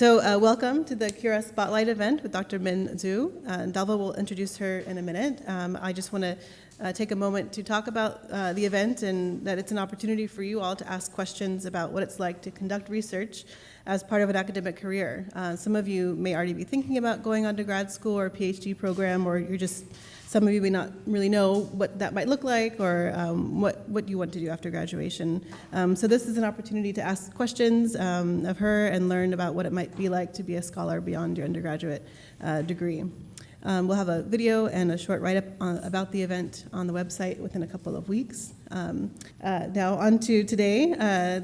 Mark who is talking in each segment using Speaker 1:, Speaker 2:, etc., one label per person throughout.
Speaker 1: Welcome to the CURA Spotlight event with Dr. Min Zhou. Dalva will introduce her in a minute. I just want to take a moment to talk about the event and that it's an opportunity for you all to ask questions about what it's like to conduct research as part of an academic career. Some of you may already be thinking about going on to grad school or a PhD program, or some of you may not really know what that might look like or what you want to do after graduation. So this is an opportunity to ask questions of her and learn about what it might be like to be a scholar beyond your undergraduate degree. We'll have a video and a short write-up about the event on the website within a couple of weeks. Now on to today.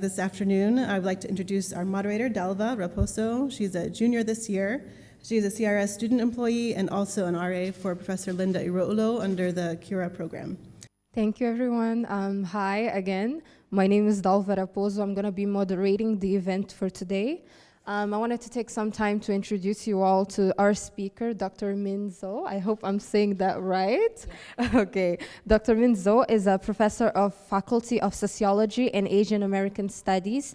Speaker 1: This afternoon, I would like to introduce our moderator, Dalva Raposo. She's a junior this year. She is a CRS student employee and also an RA for Professor Linda Iroulo under the CURA program.
Speaker 2: Thank you, everyone. Hi again. My name is Dalva Raposo. I'm going to be moderating the event for today. I wanted to take some time to introduce you all to our speaker, Dr. Min Zhou. I hope I'm saying that right. Yeah. Okay. Dr. Min Zhou is a professor of Faculty of Sociology and Asian American Studies.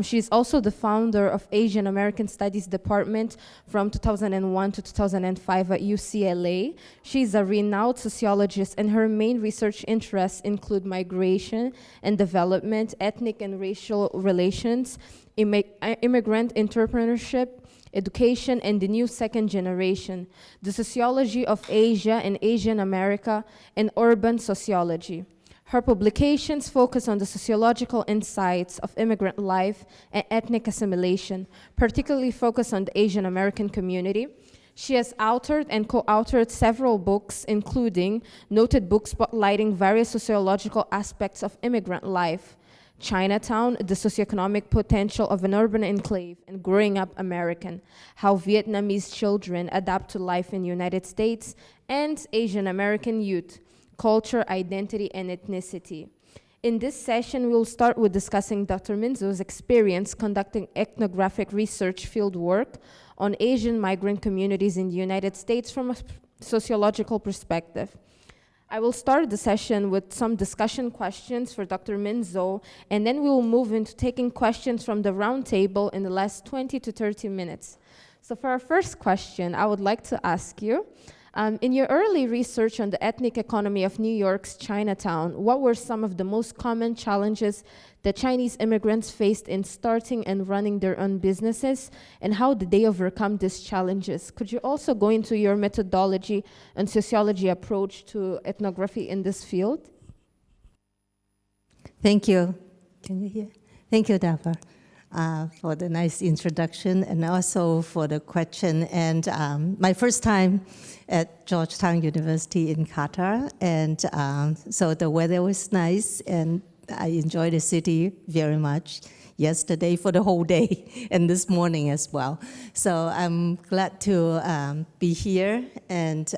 Speaker 2: She's also the founder of Asian American Studies Department from 2001 to 2005 at UCLA. She's a renowned sociologist, and her main research interests include migration and development, ethnic and racial relations, immigrant entrepreneurship, education, and the new second generation, the sociology of Asia and Asian America, and urban sociology. Her publications focus on the sociological insights of immigrant life and ethnic assimilation, particularly focused on the Asian American community. She has authored and co-authored several books, including noted books spotlighting various sociological aspects of immigrant life: Chinatown, the Socioeconomic Potential of an Urban Enclave, and Growing Up American, How Vietnamese Children Adapt to Life in the United States, and Asian American Youth, Culture, Identity, and Ethnicity. In this session, we'll start with discussing Dr. Min Zhou's experience conducting ethnographic research field work on Asian migrant communities in the United States from a sociological perspective. I will start the session with some discussion questions for Dr. Min Zhou, and then we will move into taking questions from the round table in the last 20 to 30 minutes. So for our first question, I would like to ask you, in your early research on the ethnic economy of New York's Chinatown, what were some of the most common challenges that Chinese immigrants faced in starting and running their own businesses, and how did they overcome these challenges? Could you also go into your methodology and sociology approach to ethnography in this field?
Speaker 3: Thank you. Can you hear? Thank you, Dalva, for the nice introduction and also for the question. And my first time at Georgetown University in Qatar, and so the weather was nice, and I enjoyed the city very much yesterday for the whole day and this morning as well. So I'm glad to be here and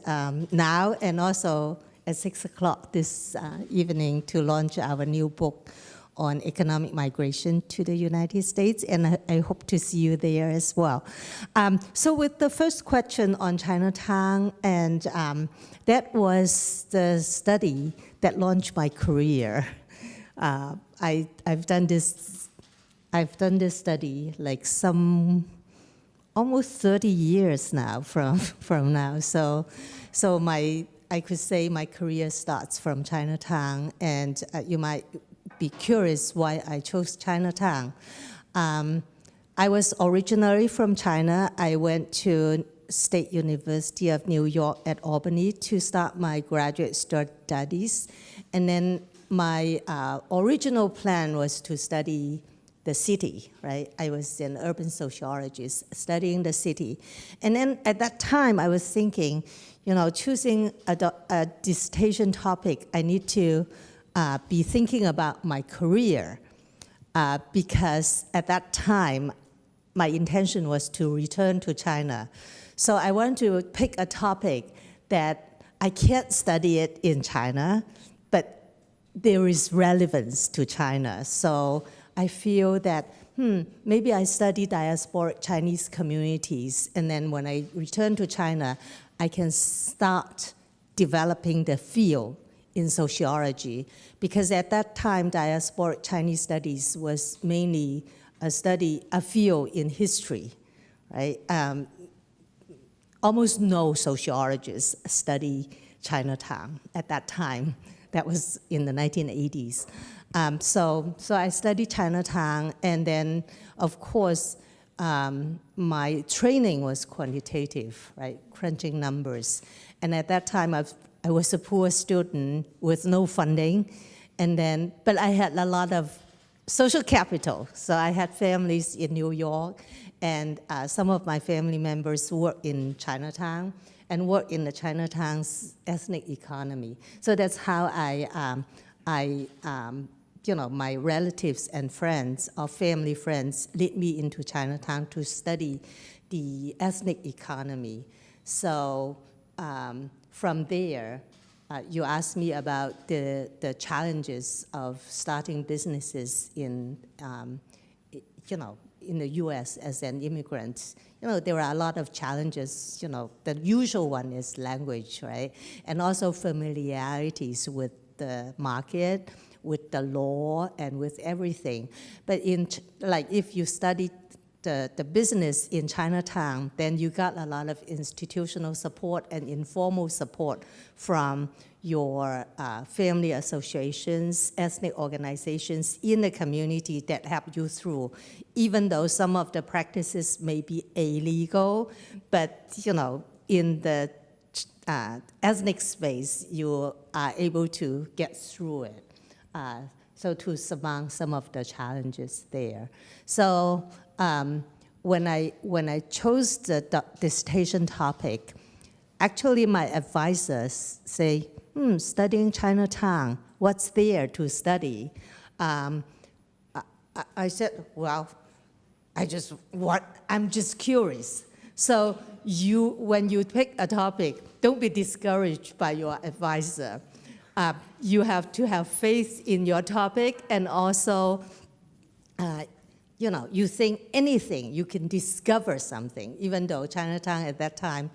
Speaker 3: now, and also at 6 o'clock this evening to launch our new book on economic migration to the United States, and I hope to see you there as well. So with the first question on Chinatown, and that was the study that launched my career. I've done this study like almost 30 years now from now. So I could say my career starts from Chinatown, and you might be curious why I chose Chinatown. I was originally from China. I went to State University of New York at Albany to start my graduate studies, and then my original plan was to study the city, right? I was an urban sociologist studying the city. And then at that time, I was thinking, choosing a dissertation topic, I need to be thinking about my career because at that time, my intention was to return to China. So I wanted to pick a topic that I can't study it in China, but there is relevance to China. So I feel that, maybe I study diasporic Chinese communities, and then when I return to China, I can start developing the field in sociology, because at that time, diasporic Chinese studies was mainly a field in history, right? Almost no sociologists study Chinatown at that time. That was in the 1980s. So I studied Chinatown, and then, of course, my training was quantitative, right? Crunching numbers. And at that time, I was a poor student with no funding, but I had a lot of social capital. So I had families in New York, and some of my family members work in Chinatown and work in the Chinatown's ethnic economy. So that's how my relatives and friends or family friends lead me into Chinatown to study the ethnic economy. So from there, you asked me about the challenges of starting businesses in the U.S. as an immigrant. There are a lot of challenges. The usual one is language, right? And also familiarities with the market, with the law, and with everything. But if you study the business in Chinatown, then you got a lot of institutional support and informal support from your family associations, ethnic organizations in the community that help you through, even though some of the practices may be illegal, but in the ethnic space, you are able to get through it. So to surmount some of the challenges there. So when I chose the dissertation topic, actually my advisors say, studying Chinatown, what's there to study? I said, well, I'm just curious. So when you pick a topic, don't be discouraged by your advisor. You have to have faith in your topic, and also, you think anything, you can discover something, even though Chinatown at that time,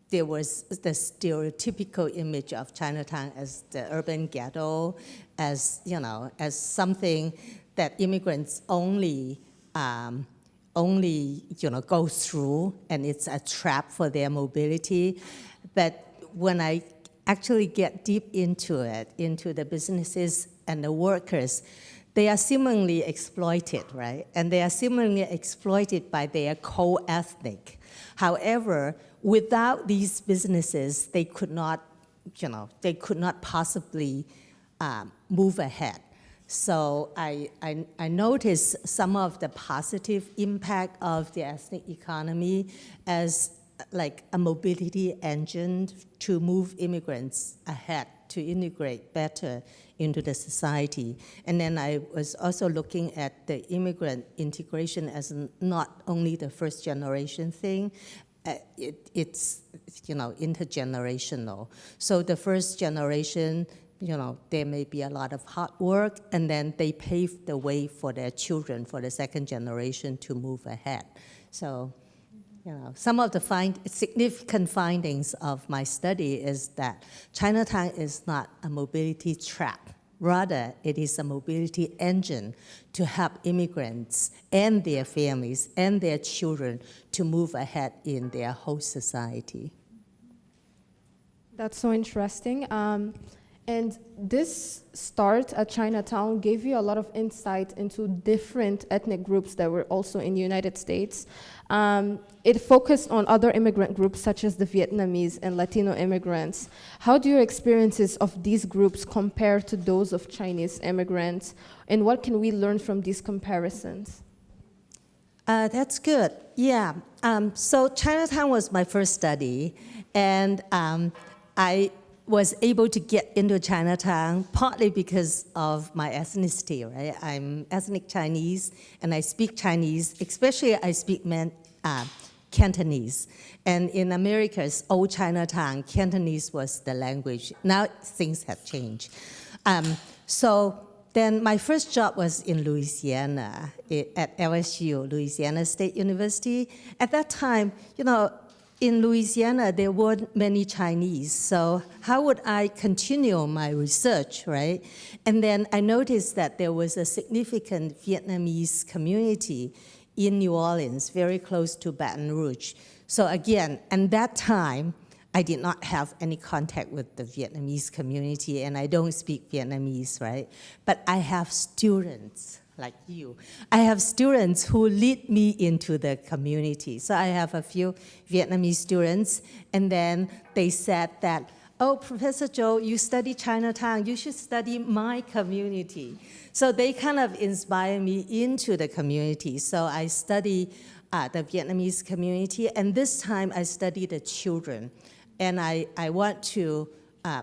Speaker 3: there was the stereotypical image of Chinatown as the urban ghetto, as something that immigrants only go through, and it's a trap for their mobility. But when I actually get deep into it, into the businesses and the workers, they are similarly exploited, right? And they are similarly exploited by their co-ethnic. However, without these businesses, they could not possibly move ahead. So I noticed some of the positive impact of the ethnic economy as like a mobility engine to move immigrants ahead, to integrate better into the society. And then I was also looking at the immigrant integration as not only the first generation thing, it's intergenerational. So the first generation, there may be a lot of hard work, and then they pave the way for their children, for the second generation to move ahead. So, some of the significant findings of my study is that Chinatown is not a mobility trap. Rather, it is a mobility engine to help immigrants and their families and their children to move ahead in their host society.
Speaker 2: That's so interesting. And this start at Chinatown gave you a lot of insight into different ethnic groups that were also in the United States. It focused on other immigrant groups such as the Vietnamese and Latino immigrants. How do your experiences of these groups compare to those of Chinese immigrants? And what can we learn from these comparisons?
Speaker 3: That's good. Yeah. So Chinatown was my first study, and I was able to get into Chinatown partly because of my ethnicity, right? I'm ethnic Chinese, and I speak Chinese, especially I speak Cantonese. And in America's old Chinatown, Cantonese was the language. Now things have changed. So then my first job was in Louisiana, at LSU, Louisiana State University. At that time, in Louisiana, there weren't many Chinese, so how would I continue my research, right? And then I noticed that there was a significant Vietnamese community in New Orleans, very close to Baton Rouge. So again, at that time, I did not have any contact with the Vietnamese community, and I don't speak Vietnamese, right? But I have students like you. I have students who lead me into the community. So I have a few Vietnamese students, and then they said that, oh, Professor Zhou, you study Chinatown, you should study my community. So they kind of inspire me into the community. So I study the Vietnamese community, and this time I study the children. And I want to,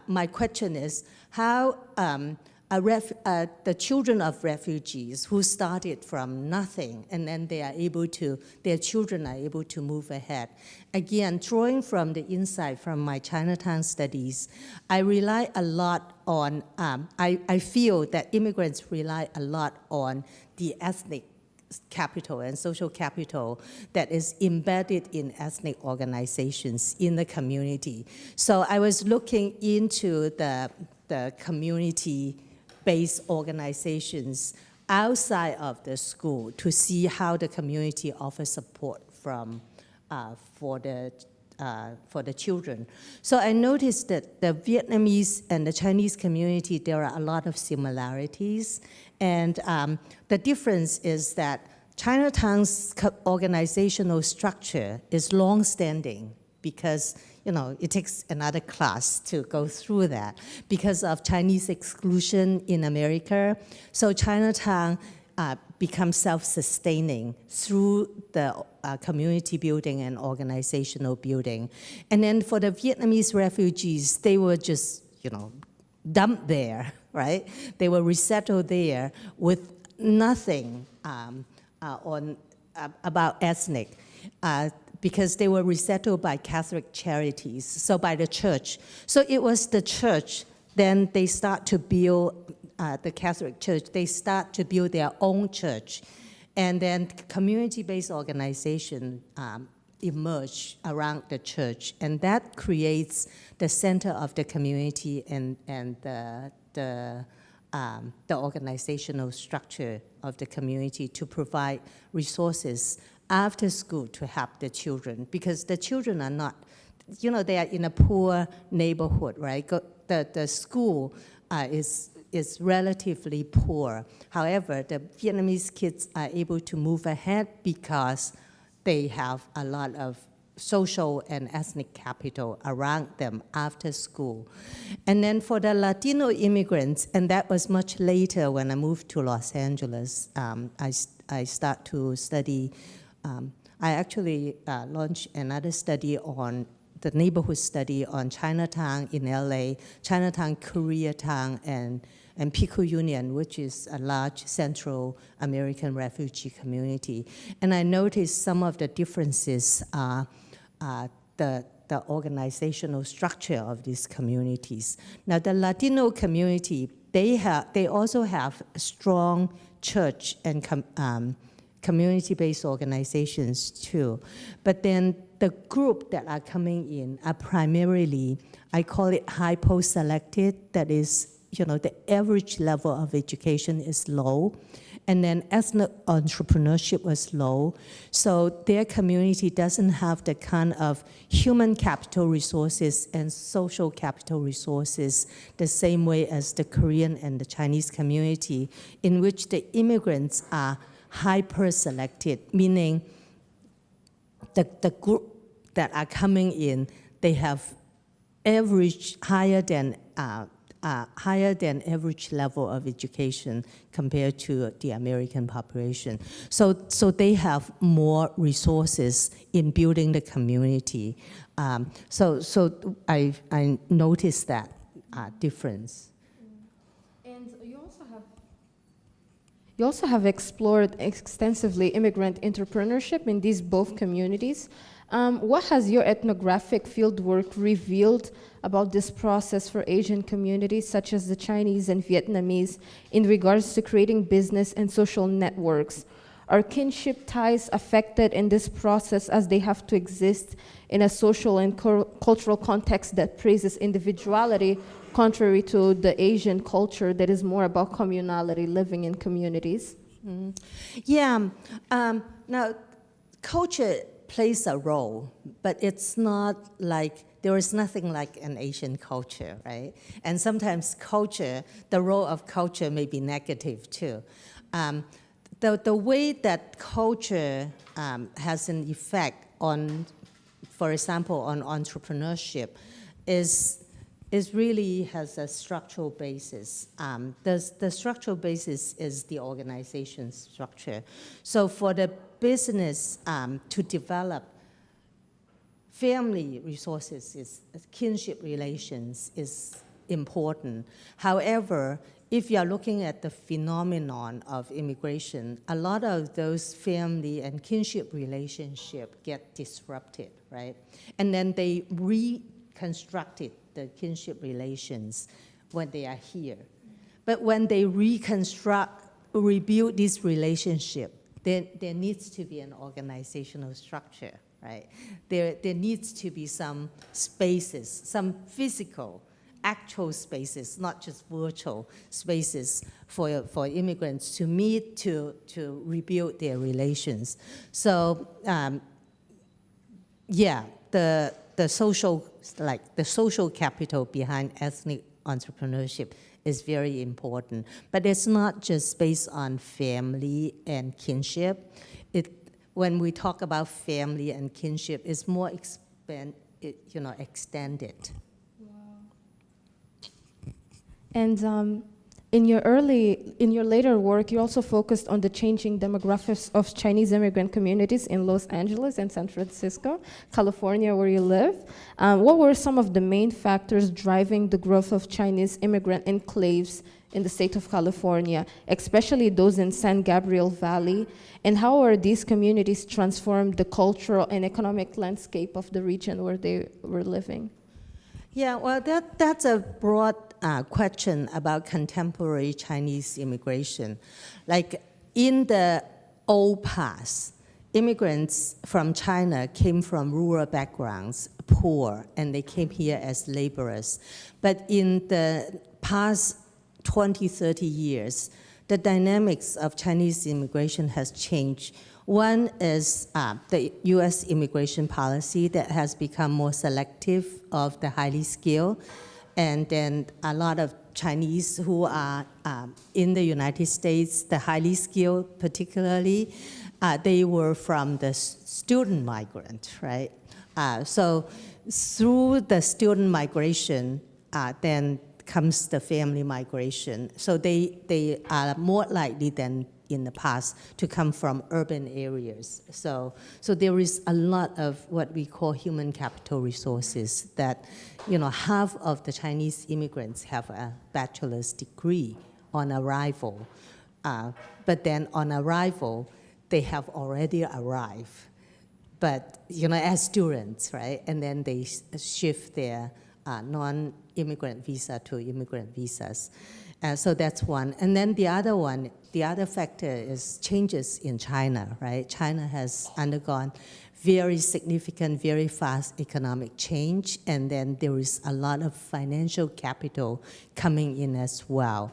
Speaker 3: my question is, how the children of refugees who started from nothing, and then their children are able to move ahead. Again, drawing from the insight from my Chinatown studies, I rely a lot on, I feel that immigrants rely a lot on the ethnic capital and social capital that is embedded in ethnic organizations in the community. So I was looking into the community-based organizations outside of the school to see how the community offers support for the children. So I noticed that the Vietnamese and the Chinese community, there are a lot of similarities. And the difference is that Chinatown's organizational structure is long-standing because, it takes another class to go through that because of Chinese exclusion in America. So Chinatown becomes self-sustaining through the community building and organizational building. And then for the Vietnamese refugees, they were just, dumped there, right? They were resettled there with nothing about ethnic, because they were resettled by Catholic charities, so by the church. So it was the church, then they start to build, the Catholic Church, they start to build their own church. And then community-based organization emerge around the church, and that creates the center of the community and the organizational structure of the community to provide resources after school to help the children, because the children are not, they are in a poor neighborhood, right? The school is relatively poor. However, the Vietnamese kids are able to move ahead because they have a lot of social and ethnic capital around them after school. And then for the Latino immigrants, and that was much later when I moved to Los Angeles, I start to study, I actually launched another study on the neighborhood study on Chinatown in LA, Chinatown, Koreatown, and Pico Union, which is a large Central American refugee community. And I noticed some of the differences are the organizational structure of these communities. Now, the Latino community, they also have strong church and community-based organizations too. But then the group that are coming in are primarily, I call it hypo-selected, that is, the average level of education is low, and then ethnic entrepreneurship was low, so their community doesn't have the kind of human capital resources and social capital resources the same way as the Korean and the Chinese community, in which the immigrants are hyper-selected, meaning the group that are coming in, they have average higher than average level of education compared to the American population. So they have more resources in building the community. So I noticed that difference.
Speaker 2: And you also have explored extensively immigrant entrepreneurship in these both communities. What has your ethnographic fieldwork revealed about this process for Asian communities, such as the Chinese and Vietnamese, in regards to creating business and social networks? Are kinship ties affected in this process as they have to exist in a social and cultural context that praises individuality, contrary to the Asian culture that is more about communality, living in communities?
Speaker 3: Yeah, Now, culture plays a role, but it's not like, there is nothing like an Asian culture, right? And sometimes culture, the role of culture may be negative too. The way that culture has an effect on, for example, on entrepreneurship is really has a structural basis. The structural basis is the organization structure. So for the business to develop, family resources, kinship relations is important. However, if you are looking at the phenomenon of immigration, a lot of those family and kinship relationships get disrupted, right? And then they reconstructed the kinship relations when they are here. But when they rebuild this relationship, there needs to be an organizational structure, right? There needs to be some spaces, some physical, actual spaces, not just virtual spaces for immigrants to meet, to rebuild their relations. So, yeah, the social capital behind ethnic entrepreneurship is very important. But it's not just based on family and kinship. When we talk about family and kinship, it's more extended.
Speaker 2: And in your later work, you also focused on the changing demographics of Chinese immigrant communities in Los Angeles and San Francisco, California, where you live. What were some of the main factors driving the growth of Chinese immigrant enclaves in the state of California, especially those in San Gabriel Valley? And how are these communities transformed the cultural and economic landscape of the region where they were living?
Speaker 3: Yeah, well, that's a broad question about contemporary Chinese immigration. Like in the old past, immigrants from China came from rural backgrounds, poor, and they came here as laborers. But in the past 20, 30 years, the dynamics of Chinese immigration has changed. One is the U.S. immigration policy that has become more selective of the highly skilled, and then a lot of Chinese who are in the United States, the highly skilled particularly, they were from the student migrant, right? So through the student migration, then comes the family migration. So they are more likely than in the past to come from urban areas. So there is a lot of what we call human capital resources that, half of the Chinese immigrants have a bachelor's degree on arrival. But then on arrival, they have already arrived. But, as students, right? And then they shift their non-immigrant visa to immigrant visas. So that's one. And then the other factor is changes in China, right? China has undergone very significant, very fast economic change, and then there is a lot of financial capital coming in as well.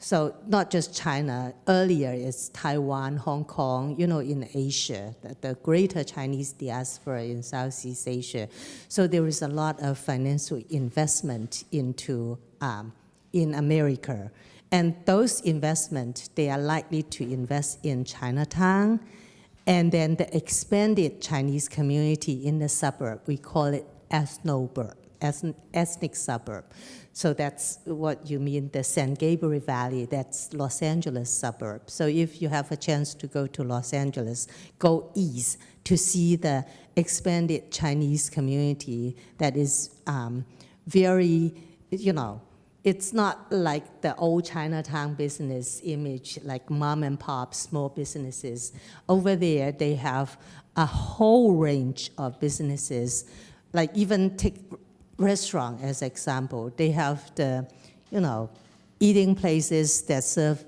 Speaker 3: So not just China, earlier it's Taiwan, Hong Kong, in Asia, the greater Chinese diaspora in Southeast Asia. So there is a lot of financial investment into in America. And those investments, they are likely to invest in Chinatown, and then the expanded Chinese community in the suburb, we call it ethnic suburb. So that's what you mean, the San Gabriel Valley, that's Los Angeles suburb. So if you have a chance to go to Los Angeles, go east to see the expanded Chinese community that is very, it's not like the old Chinatown business image, like mom and pop, small businesses. Over there, they have a whole range of businesses, like even take restaurant as example. They have the, eating places that serve,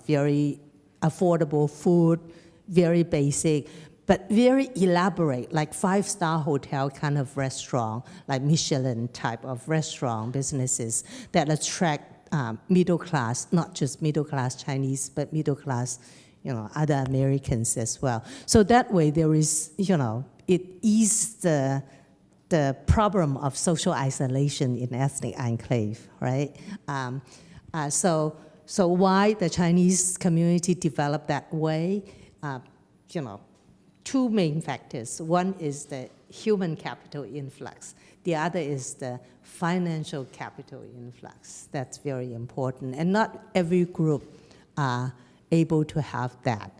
Speaker 3: very affordable food, very basic, but very elaborate, like five-star hotel kind of restaurant, like Michelin type of restaurant businesses that attract middle class, not just middle class Chinese, but middle class, other Americans as well. So that way there is, it eases the problem of social isolation in ethnic enclave, right? So why the Chinese community developed that way? Two main factors. One is the human capital influx. The other is the financial capital influx. That's very important. And not every group are able to have that.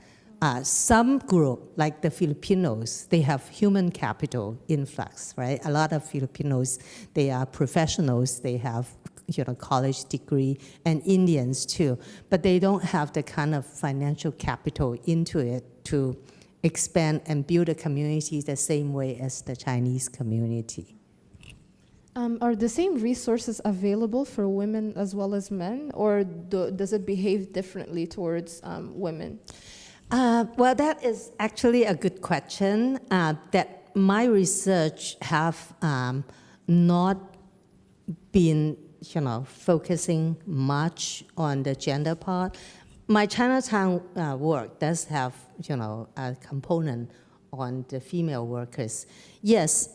Speaker 3: Some group, like the Filipinos, they have human capital influx, right? A lot of Filipinos, they are professionals, they have college degree, and Indians too, but they don't have the kind of financial capital into it to expand and build a community the same way as the Chinese community.
Speaker 2: Are the same resources available for women as well as men, or does it behave differently towards women?
Speaker 3: Well, that is actually a good question that my research have not been, focusing much on the gender part. My Chinatown work does have, a component on the female workers. Yes,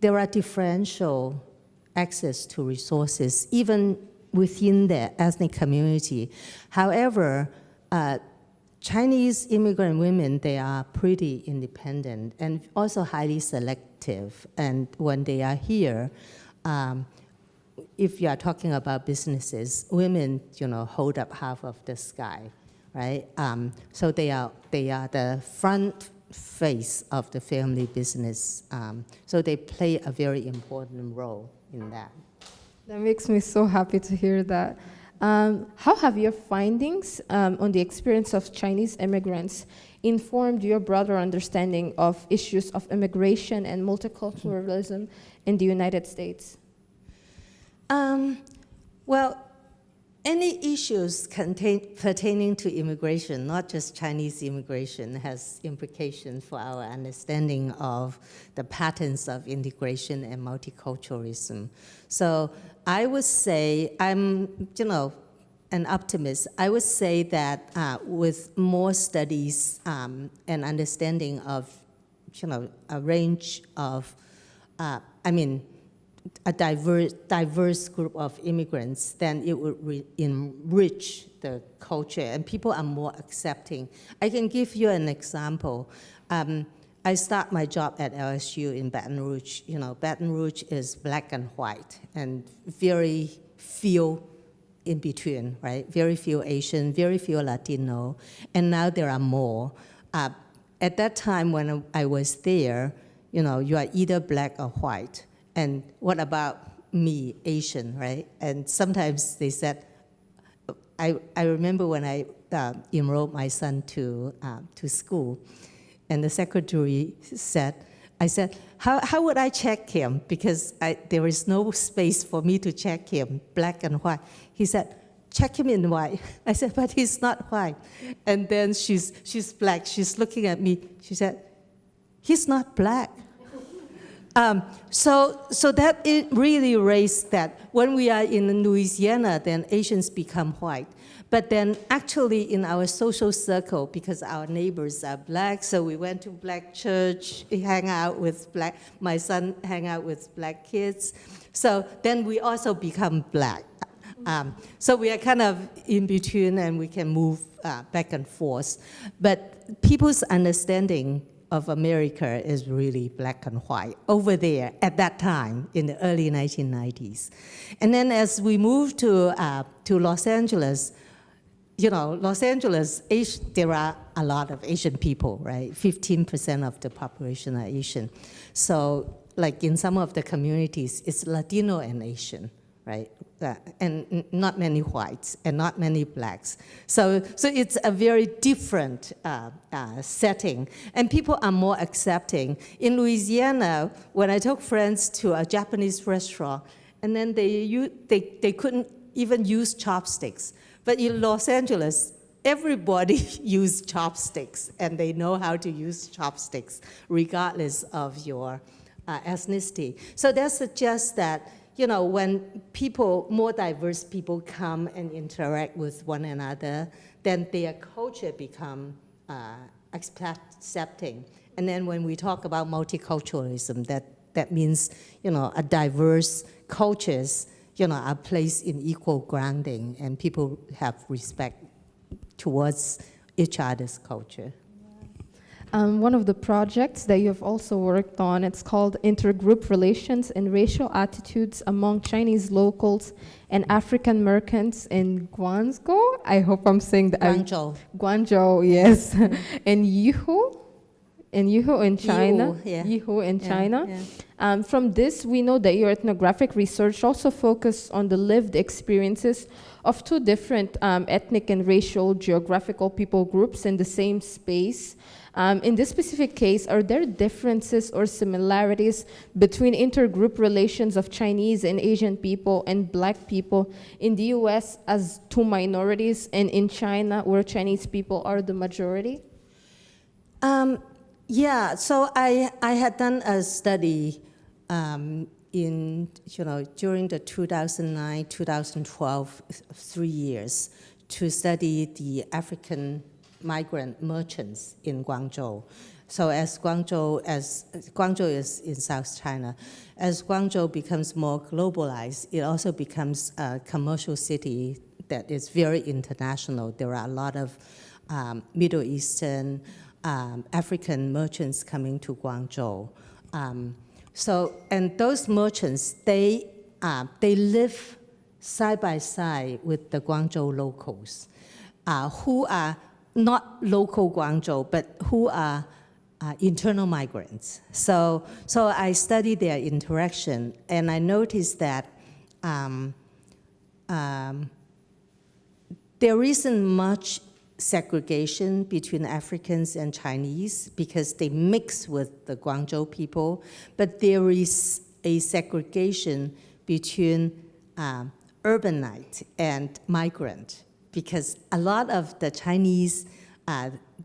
Speaker 3: there are differential access to resources, even within the ethnic community. However, Chinese immigrant women, they are pretty independent and also highly selective. And when they are here, if you are talking about businesses, women, hold up half of the sky, right? So they are the front face of the family business. So they play a very important role in that.
Speaker 2: That makes me so happy to hear that. How have your findings on the experience of Chinese immigrants informed your broader understanding of issues of immigration and multiculturalism in the United States?
Speaker 3: Well, any issues pertaining to immigration, not just Chinese immigration, has implications for our understanding of the patterns of integration and multiculturalism. So I would say, I'm, an optimist. I would say that with more studies and understanding of, a range of, a diverse group of immigrants, then it would enrich the culture and people are more accepting. I can give you an example. I start my job at LSU in Baton Rouge. Baton Rouge is black and white and very few in between, right? Very few Asian, very few Latino, and now there are more. At that time when I was there, you are either black or white. And what about me, Asian, right? And sometimes they said, I remember when I enrolled my son to school, and the secretary said, I said, how would I check him? Because there is no space for me to check him, black and white. He said, check him in white. I said, but he's not white. And then she's black, she's looking at me, she said, he's not black. So that it really raised that when we are in Louisiana, then Asians become white. But then actually in our social circle, because our neighbors are black, so we went to black church, hang out with black, my son hang out with black kids. So then we also become black. So we are kind of in between and we can move back and forth. But people's understanding of America is really black and white over there at that time in the early 1990s. And then as we moved to Los Angeles, Los Angeles, there are a lot of Asian people, right? 15% of the population are Asian. So like in some of the communities, it's Latino and Asian, right? And not many whites and not many blacks. So it's a very different setting. And people are more accepting. In Louisiana, when I took friends to a Japanese restaurant, and then they couldn't even use chopsticks. But in Los Angeles, everybody used chopsticks, and they know how to use chopsticks, regardless of your ethnicity. So that suggests that when more diverse people come and interact with one another, then their culture become accepting. And then when we talk about multiculturalism, that means, a diverse cultures, are placed in equal grounding, and people have respect towards each other's culture.
Speaker 2: One of the projects that you have also worked on, it's called Intergroup Relations and Racial Attitudes Among Chinese Locals and African Americans in Guangzhou. I hope I'm saying that.
Speaker 3: Guangzhou.
Speaker 2: Guangzhou, yes. And Yihu in China. Yihu in China.
Speaker 3: Yeah.
Speaker 2: From this, we know that your ethnographic research also focused on the lived experiences of two different ethnic and racial geographical people groups in the same space. In this specific case, are there differences or similarities between intergroup relations of Chinese and Asian people and Black people in the US as two minorities, and in China where Chinese people are the majority?
Speaker 3: Yeah, so I had done a study during the 2009-2012 3 years to study the African migrant merchants in Guangzhou. So as Guangzhou is in South China, as Guangzhou becomes more globalized, it also becomes a commercial city that is very international. There are a lot of Middle Eastern, African merchants coming to Guangzhou. And those merchants, they live side by side with the Guangzhou locals, who are not local Guangzhou, but who are internal migrants. So I studied their interaction, and I noticed that there isn't much segregation between Africans and Chinese because they mix with the Guangzhou people, but there is a segregation between urbanite and migrant, because a lot of the Chinese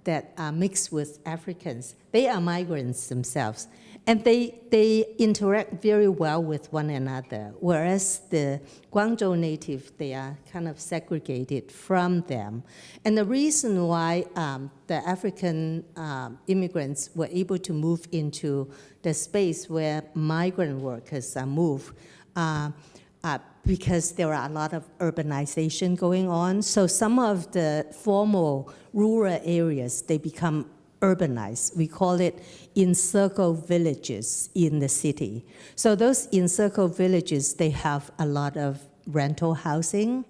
Speaker 3: that are mixed with Africans, they are migrants themselves, and they interact very well with one another, whereas the Guangzhou native, they are kind of segregated from them. And the reason why the African immigrants were able to move into the space where migrant workers are moved, because there are a lot of urbanization going on. So some of the formal rural areas, they become urbanized. We call it encircle villages in the city. So those encircle villages, they have a lot of rental housing.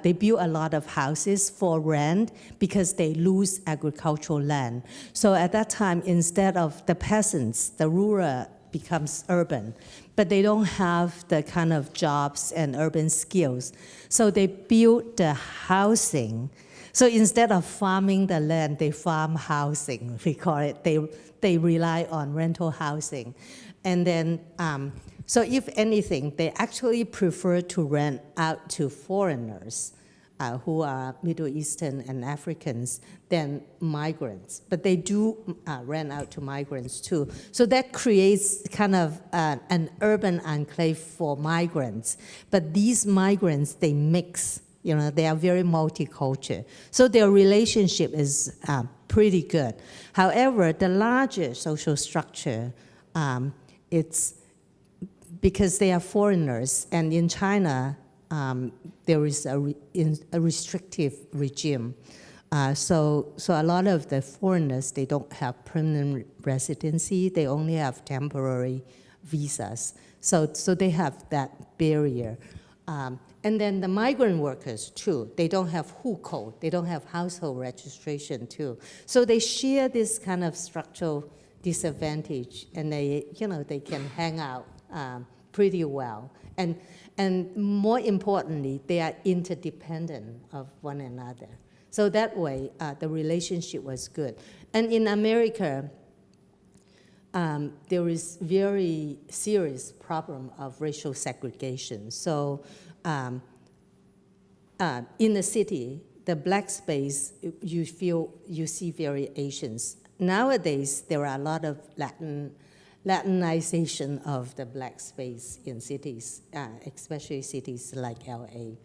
Speaker 3: They build a lot of houses for rent because they lose agricultural land. So at that time, instead of the peasants, the rural becomes urban, but they don't have the kind of jobs and urban skills. So they build the housing. So instead of farming the land, they farm housing, we call it. They rely on rental housing. And then, so if anything, they actually prefer to rent out to foreigners who are Middle Eastern and Africans than migrants. But they do rent out to migrants too. So that creates kind of an urban enclave for migrants. But these migrants, they mix. They are very multicultural. So their relationship is pretty good. However, the larger social structure, it's because they are foreigners, and in China, there is a restrictive regime. So a lot of the foreigners, they don't have permanent residency. They only have temporary visas. So they have that barrier. And then the migrant workers too, they don't have hukou, they don't have household registration too. So they share this kind of structural disadvantage, and they can hang out pretty well. And more importantly, they are interdependent of one another. So that way, the relationship was good. And in America, there is very serious problem of racial segregation. So in the city, the black space, you see variations. Nowadays, there are a lot of Latin Latinization of the black space in cities, especially cities like LA.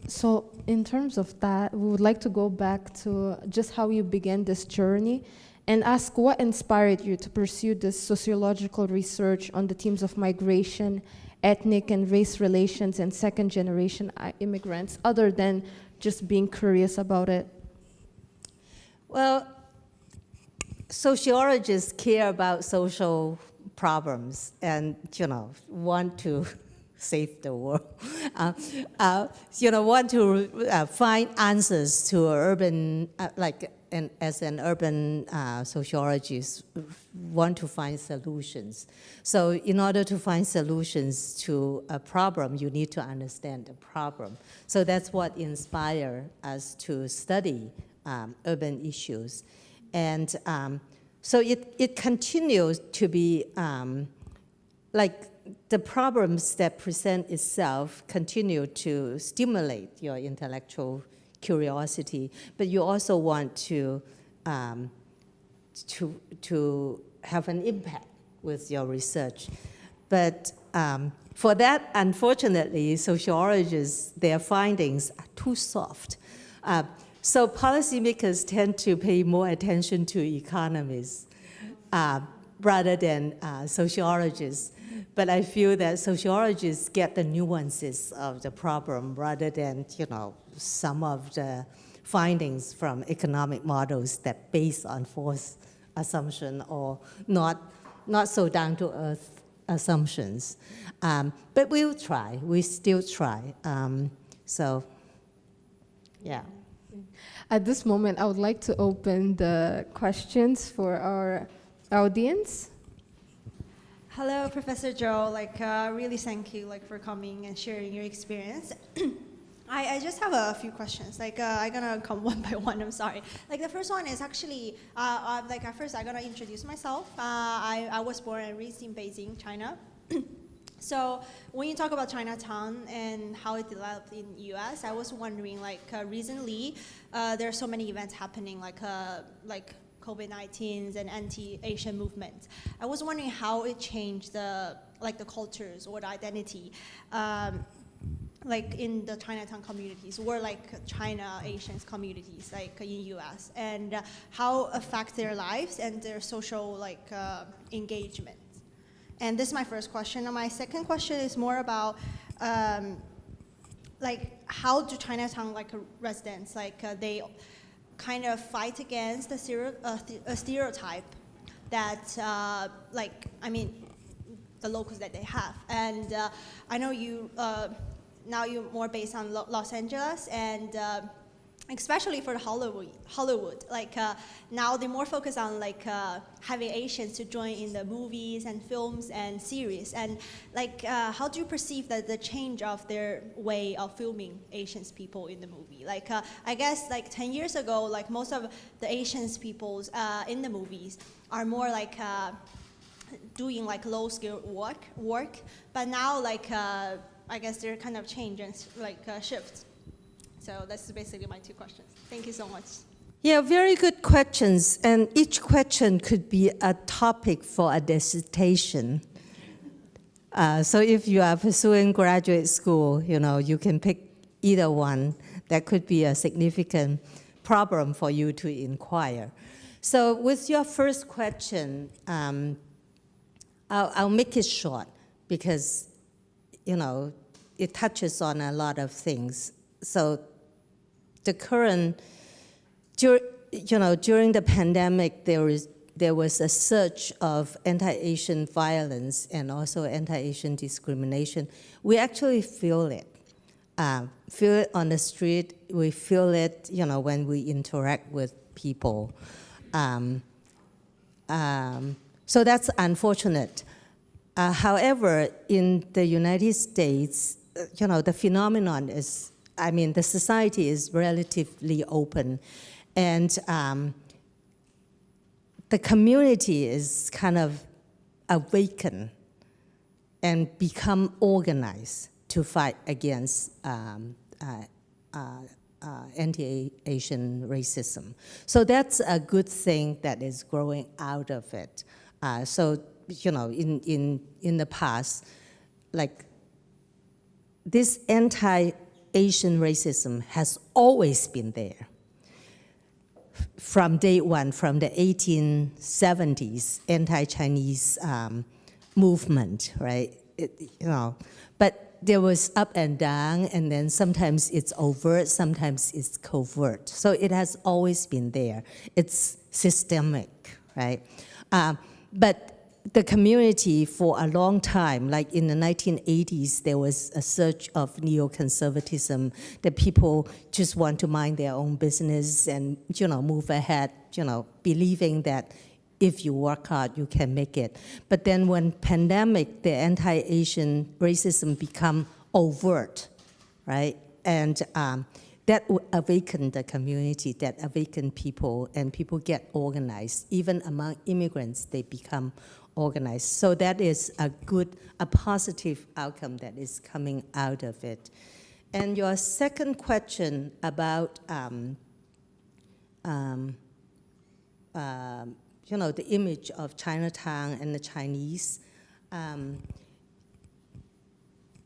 Speaker 2: So in terms of that, we would like to go back to just how you began this journey and ask what inspired you to pursue this sociological research on the themes of migration, ethnic and race relations, and second-generation immigrants, other than just being curious about it?
Speaker 3: Well, sociologists care about social problems and, want to save the world. Want to find answers to urban, as an urban sociologist, want to find solutions. So in order to find solutions to a problem, you need to understand the problem. So that's what inspired us to study urban issues. And so it continues to be the problems that present itself continue to stimulate your intellectual curiosity, but you also want to have an impact with your research. But for that, unfortunately, sociologists, their findings are too soft. So policymakers tend to pay more attention to economists rather than sociologists. But I feel that sociologists get the nuances of the problem rather than, some of the findings from economic models that based on false assumption or not so down-to-earth assumptions. But we'll try. We still try. So, yeah.
Speaker 2: At this moment, I would like to open the questions for our audience.
Speaker 4: Hello, Professor Zhou. Really thank you for coming and sharing your experience. I just have a few questions. I'm gonna come one by one. I'm sorry. The first one is actually first I'm gonna introduce myself. I was born and raised in Beijing, China. So when you talk about Chinatown and how it developed in U.S., I was wondering recently there are so many events happening like COVID-19 and anti-Asian movements. I was wondering how it changed the cultures or the identity, in the Chinatown communities or China Asians communities in U.S. and how affect their lives and their social engagement. And this is my first question. And my second question is more about how do Chinatown residents they kind of fight against the stereotype that, the locals that they have. And I know you, now you're more based on Los Angeles, and especially for Hollywood. Now they're more focused on having Asians to join in the movies and films and series. And how do you perceive that the change of their way of filming Asians people in the movie? I guess 10 years ago, most of the Asians peoples in the movies are more doing low skill work. But now I guess they're kind of change and shift. So that's basically my two questions. Thank you so much.
Speaker 3: Yeah, very good questions. And each question could be a topic for a dissertation. So if you are pursuing graduate school, you can pick either one. That could be a significant problem for you to inquire. So with your first question, I'll make it short because, it touches on a lot of things. So the current, during the pandemic, there was a surge of anti-Asian violence and also anti-Asian discrimination. We actually feel it. Feel it on the street. We feel it, when we interact with people. So that's unfortunate. However, in the United States, the phenomenon is, the society is relatively open, and the community is kind of awakened and become organized to fight against anti-Asian racism. So that's a good thing that is growing out of it. So, you know, in the past, like, this anti-Asian racism has always been there. From day one, from the 1870s, anti-Chinese movement, right? You know, but there was up and down, and then sometimes it's overt, sometimes it's covert. So it has always been there. It's systemic, right? But the community for a long time, like in the 1980s, there was a surge of neoconservatism that people just want to mind their own business and, you know, move ahead, you know, believing that if you work hard, you can make it. But then when pandemic, the anti-Asian racism become overt, right? And that awakened the community, that awakened people, and people get organized. Even among immigrants, they become organized. So that is a positive outcome that is coming out of it. And your second question about, you know, the image of Chinatown and the Chinese.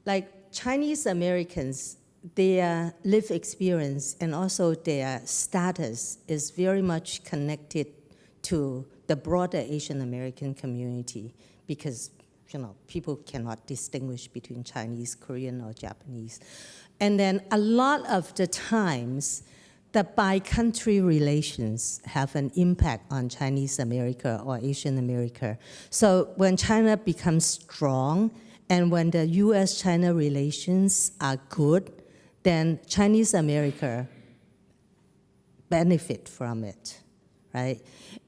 Speaker 3: Like Chinese Americans, their lived experience and also their status is very much connected to the broader Asian American community because, you know, people cannot distinguish between Chinese, Korean, or Japanese. And then a lot of the times, the bi-country relations have an impact on Chinese America or Asian America. So when China becomes strong and when the U.S. China relations are good, then Chinese America benefit from it, right?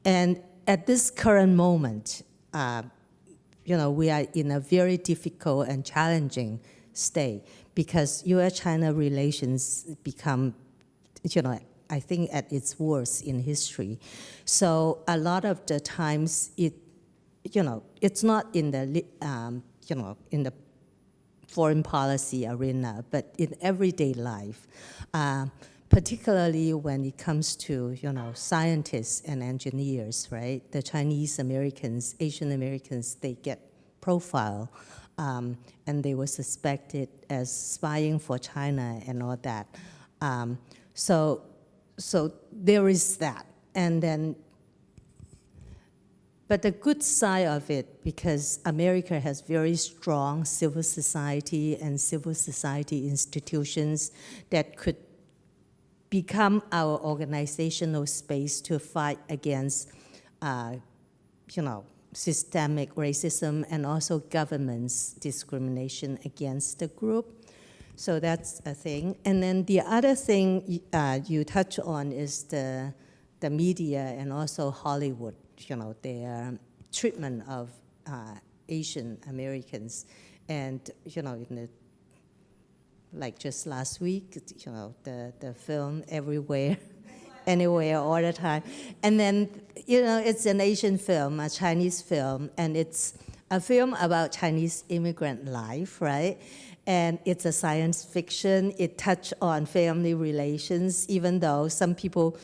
Speaker 3: And at this current moment, you know, we are in a very difficult and challenging state because U.S. China relations become, you know, I think at its worst in history. So a lot of the times it, you know, it's not in the, you know, in the foreign policy arena, but in everyday life, particularly when it comes to, you know, scientists and engineers, right? The Chinese Americans, Asian Americans, they get profiled, and they were suspected as spying for China and all that. So there is that. And then, but the good side of it, because America has very strong civil society and civil society institutions that could become our organizational space to fight against, you know, systemic racism and also government's discrimination against the group. So that's a thing. And then the other thing you touch on is the media and also Hollywood, you know, their treatment of Asian Americans. And, you know, in the, like just last week, you know, the film Everywhere, Anywhere, All the Time. And then, you know, it's an Asian film, a Chinese film, and it's a film about Chinese immigrant life, right? And it's a science fiction. It touched on family relations, even though some people,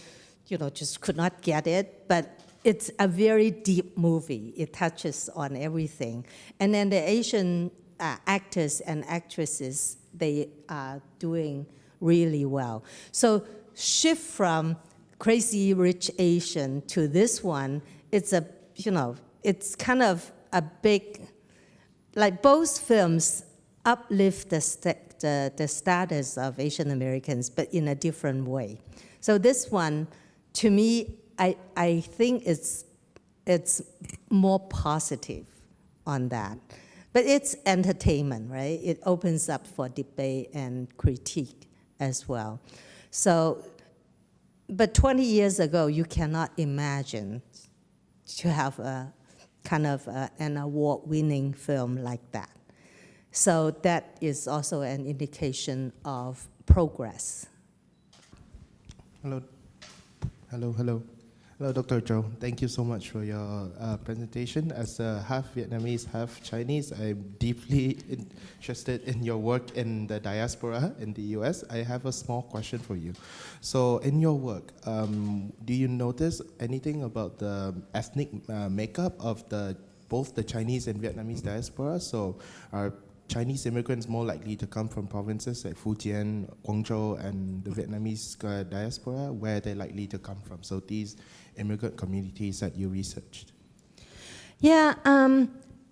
Speaker 3: you know, just could not get it. But it's a very deep movie. It touches on everything. And then the Asian actors and actresses, they are doing really well. So shift from Crazy Rich Asian to this one, it's a, you know, it's kind of a big, like both films uplift the status of Asian Americans, but in a different way. So this one, to me, I think it's more positive on that. But it's entertainment, right? It opens up for debate and critique as well. So, but 20 years ago, you cannot imagine to have a kind of an award-winning film like that. So that is also an indication of progress.
Speaker 5: Hello. Hello, hello. Hello, Dr. Zhou. Thank you so much for your presentation. As a half Vietnamese, half Chinese, I'm deeply interested in your work in the diaspora in the US. I have a small question for you. So in your work, do you notice anything about the ethnic makeup of both the Chinese and Vietnamese diaspora? So are Chinese immigrants more likely to come from provinces like Fujian, Guangzhou, and the Vietnamese diaspora? Where are they likely to come from? So these immigrant communities that you researched.
Speaker 3: Yeah,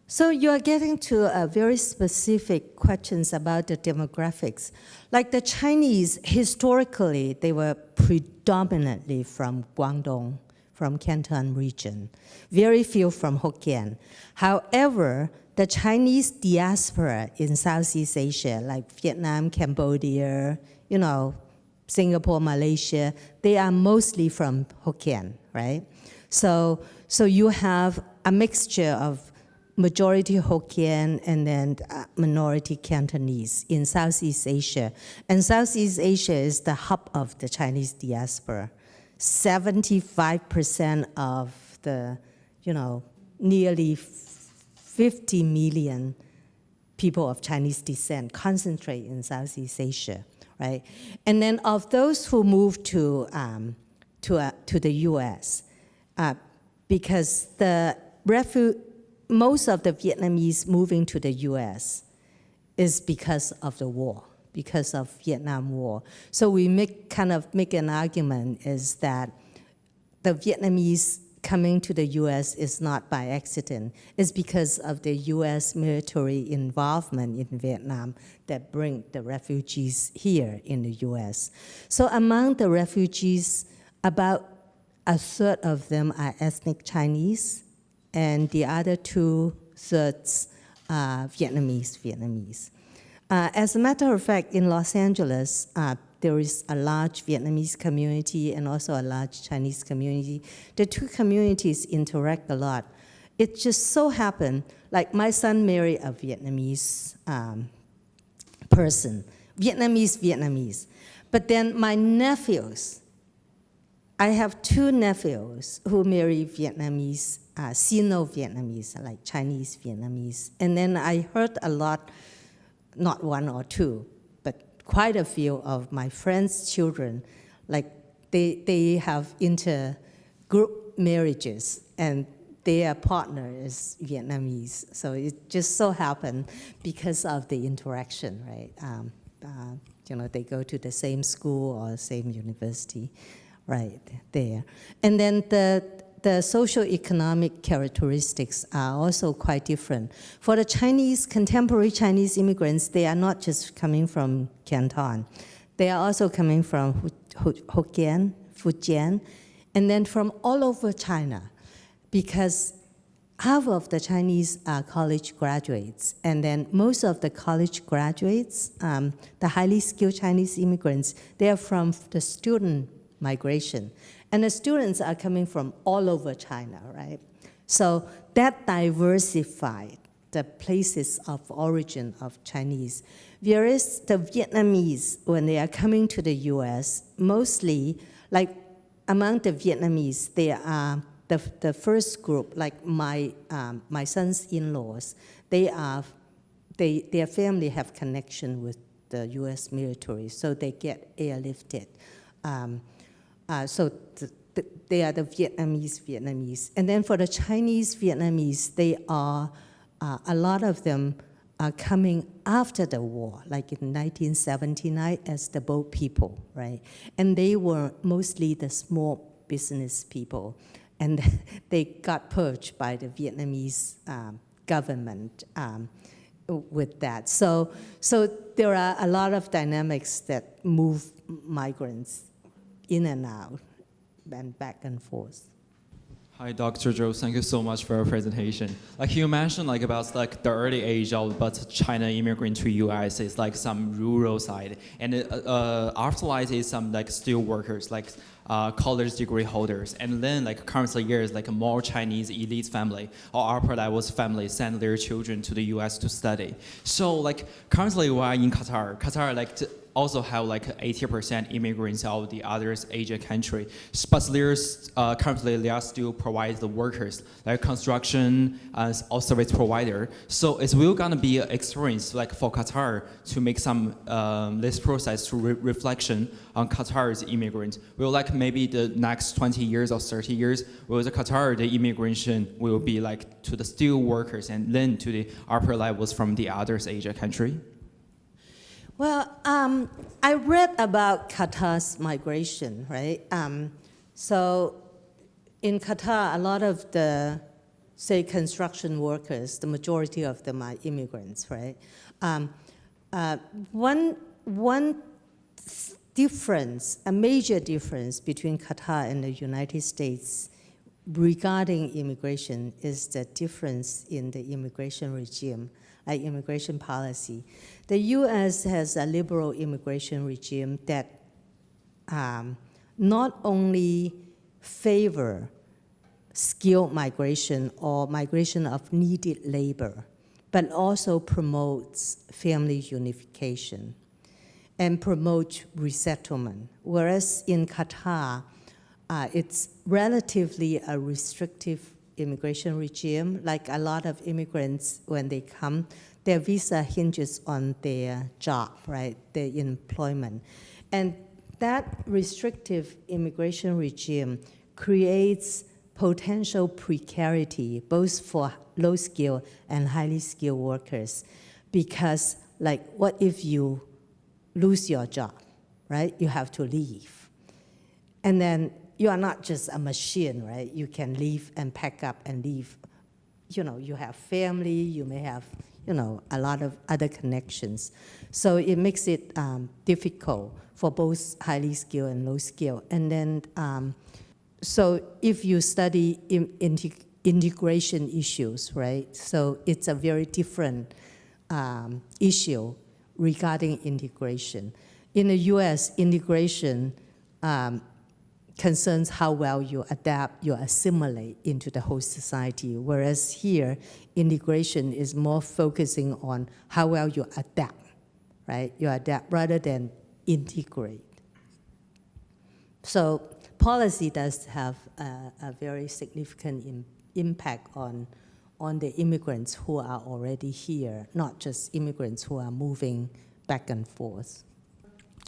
Speaker 3: so you are getting to very specific questions about the demographics. Like the Chinese, historically, they were predominantly from Guangdong, from Canton region, very few from Hokkien. However, the Chinese diaspora in Southeast Asia, like Vietnam, Cambodia, Singapore, Malaysia, they are mostly from Hokkien, right? So you have a mixture of majority Hokkien and then minority Cantonese in Southeast Asia. And Southeast Asia is the hub of the Chinese diaspora. 75% of the, nearly 50 million people of Chinese descent concentrate in Southeast Asia, right? And then of those who moved to the U.S., because most of the Vietnamese moving to the U.S. is because of the war, because of Vietnam War. So we make an argument is that the Vietnamese coming to the U.S. is not by accident. It's because of the U.S. military involvement in Vietnam that bring the refugees here in the U.S. So among the refugees, about a third of them are ethnic Chinese, and the other 2/3 Vietnamese. As a matter of fact, in Los Angeles, there is a large Vietnamese community and also a large Chinese community. The two communities interact a lot. It just so happened, like my son married a Vietnamese person, Vietnamese. But then my nephews, I have 2 nephews who marry Vietnamese, Sino-Vietnamese, like Chinese Vietnamese. And then I heard a lot, not 1 or 2, but quite a few of my friends' children, like they have intergroup marriages and their partner is Vietnamese. So it just so happened because of the interaction, right? They go to the same school or same university. Right there. And then the socioeconomic characteristics are also quite different. For the contemporary Chinese immigrants, they are not just coming from Canton. They are also coming from Hokkien, Fujian, and then from all over China, because half of the Chinese are college graduates, and then most of the college graduates, the highly skilled Chinese immigrants, they are from the student migration. And the students are coming from all over China, right? So that diversified the places of origin of Chinese. Whereas the Vietnamese, when they are coming to the US, mostly, like among the Vietnamese, they are the first group, like my son's in-laws, their family have connection with the US military, so they get airlifted. So they are the Vietnamese. And then for the Chinese Vietnamese, they are, a lot of them are coming after the war, like in 1979 as the boat people, right? And they were mostly the small business people. And they got purged by the Vietnamese government with that. So there are a lot of dynamics that move migrants in and out and back and forth.
Speaker 6: Hi, Dr. Zhou. Thank you so much for your presentation. Like you mentioned, about the early age of China immigrant to U.S. is like some rural side, and afterlife is some steel workers. college degree holders. And then like currently years, like more Chinese elite family or upper levels family send their children to the US to study. So like currently we are in Qatar like also have like 80% immigrants of the other Asia country, but there's currently they are still provide the workers like construction as or service provider. So it's will gonna be an experience like for Qatar to make some this process to reflection on Qatar's immigrants. Will like maybe the next 20 years or 30 years, will the Qatar the immigration will be like to the steel workers and then to the upper levels from the other Asia country.
Speaker 3: Well, I read about Qatar's migration, right? So in Qatar, a lot of the, say, construction workers, the majority of them are immigrants, right? One difference, a major difference between Qatar and the United States regarding immigration is the difference in the immigration regime, like immigration policy. The U.S. has a liberal immigration regime that not only favor skilled migration or migration of needed labor, but also promotes family unification and promotes resettlement. Whereas in Qatar, it's relatively a restrictive immigration regime. Like a lot of immigrants, when they come, their visa hinges on their job, right, their employment. And that restrictive immigration regime creates potential precarity, both for low-skilled and highly skilled workers. Because, like, what if you lose your job, right? You have to leave. And then you are not just a machine, right? You can leave and pack up and leave. You know, you have family, you may have, you know, a lot of other connections. So it makes it difficult for both highly skilled and low skilled. And then, so if you study integration issues, right? So it's a very different issue regarding integration. In the US, integration concerns how well you adapt, you assimilate into the host society, whereas here, integration is more focusing on how well you adapt, right? You adapt rather than integrate. So policy does have a very significant impact on the immigrants who are already here, not just immigrants who are moving back and forth.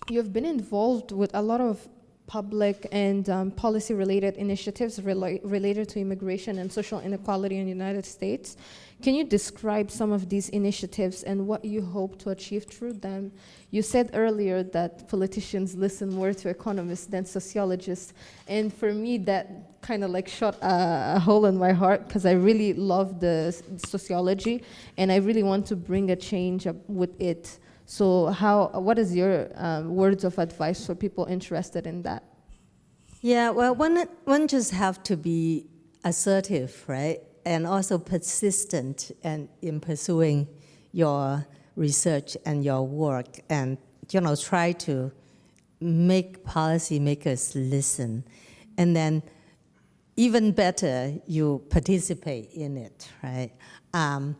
Speaker 2: You've been involved with a lot of public and policy-related initiatives related to immigration and social inequality in the United States. Can you describe some of these initiatives and what you hope to achieve through them? You said earlier that politicians listen more to economists than sociologists, and for me that kind of like shot a hole in my heart because I really love the sociology and I really want to bring a change with it. So what is your words of advice for people interested in that?
Speaker 3: Yeah, well, one just have to be assertive, right? And also persistent and in pursuing your research and your work and, you know, try to make policymakers listen. And then even better, you participate in it, right? I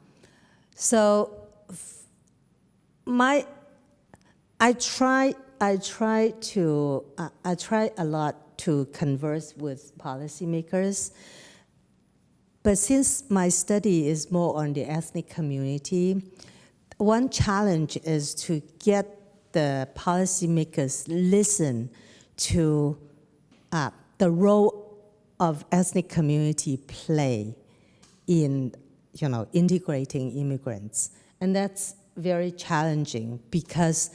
Speaker 3: try a lot to converse with policymakers, but since my study is more on the ethnic community, one challenge is to get the policymakers listen to the role of ethnic community play in, you know, integrating immigrants, and that's very challenging because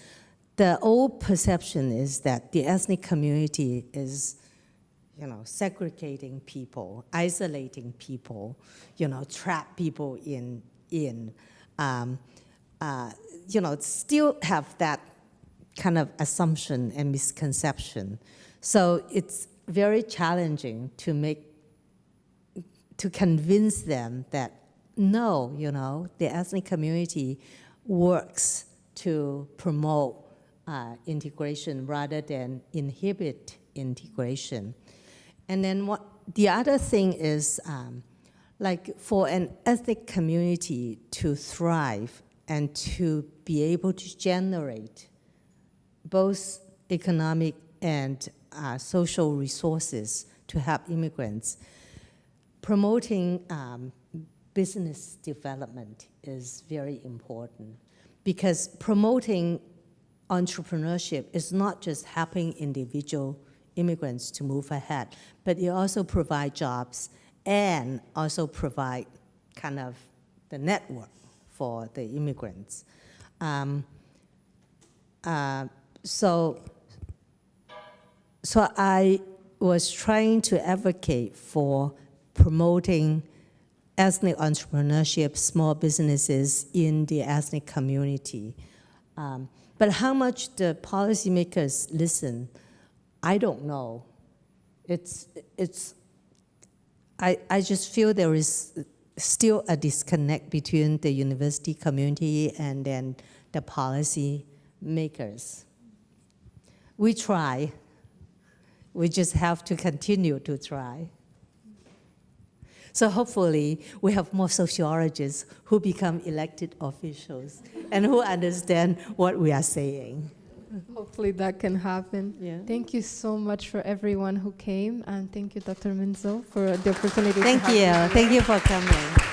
Speaker 3: the old perception is that the ethnic community is, you know, segregating people, isolating people, you know, trap people in you know, still have that kind of assumption and misconception. So it's very challenging to convince them that no, you know, the ethnic community works to promote integration rather than inhibit integration. And then the other thing is, like for an ethnic community to thrive and to be able to generate both economic and social resources to help immigrants, promoting business development is very important, because promoting entrepreneurship is not just helping individual immigrants to move ahead, but it also provide jobs and also provide kind of the network for the immigrants. So I was trying to advocate for promoting ethnic entrepreneurship, small businesses in the ethnic community. But how much the policymakers listen, I don't know. I just feel there is still a disconnect between the university community and then the policy makers. We try. We just have to continue to try. So hopefully we have more sociologists who become elected officials and who understand what we are saying.
Speaker 2: Hopefully that can happen.
Speaker 3: Yeah.
Speaker 2: Thank you so much for everyone who came, and thank you, Dr. Min Zhou, for the opportunity
Speaker 3: Thank
Speaker 2: to have
Speaker 3: you.
Speaker 2: here.
Speaker 3: Thank you for coming.